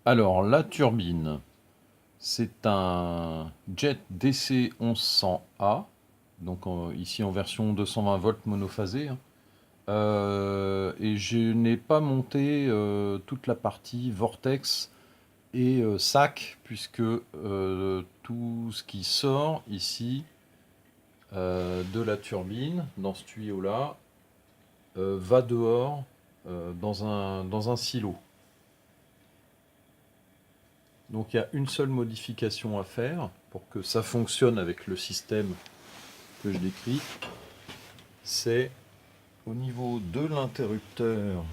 Alors, la turbine, c'est un Jet DC 1100A, donc ici en version 220 volts monophasé, hein. Et je n'ai pas monté toute la partie vortex et sac, puisque tout ce qui sort ici de la turbine, dans ce tuyau-là, va dehors dans un silo. Donc il y a une seule modification à faire pour que ça fonctionne avec le système que je décris. C'est au niveau de l'interrupteur,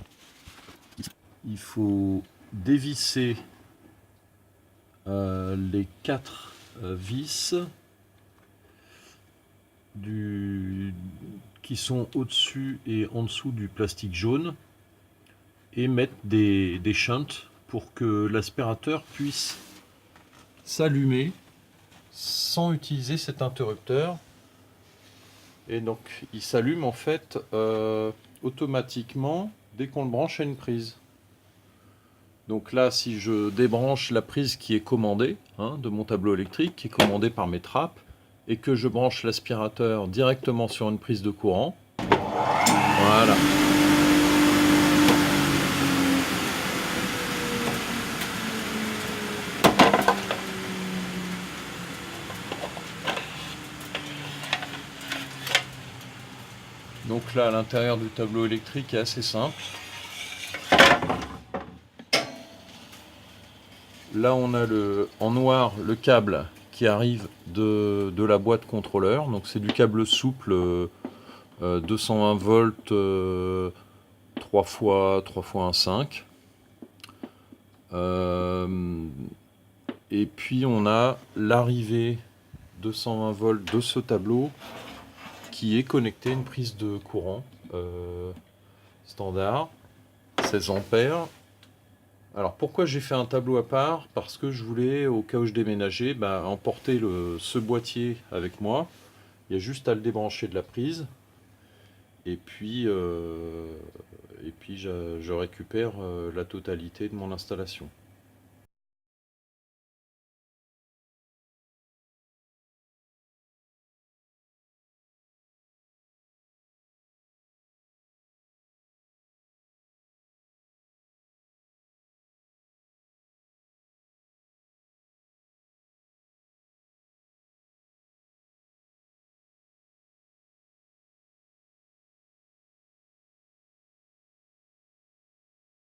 il faut dévisser les 4 vis qui sont au-dessus et en dessous du plastique jaune et mettre des shunts pour que l'aspirateur puisse s'allumer sans utiliser cet interrupteur. Et donc il s'allume en fait automatiquement dès qu'on le branche à une prise. Donc là, si je débranche la prise qui est commandée, hein, de mon tableau électrique, qui est commandée par mes trappes, et que je branche l'aspirateur directement sur une prise de courant, voilà. Donc là, à l'intérieur du tableau électrique est assez simple. Là, on a en noir le câble qui arrive de la boîte contrôleur. Donc c'est du câble souple 220 volts 3 fois 1,5. Et puis on a l'arrivée 220 volts de ce tableau qui est connecté à une prise de courant standard 16 ampères. Alors pourquoi j'ai fait un tableau à part? Parce que je voulais, au cas où je déménageais, emporter ce boîtier avec moi. Il y a juste à le débrancher de la prise. Et puis je récupère la totalité de mon installation.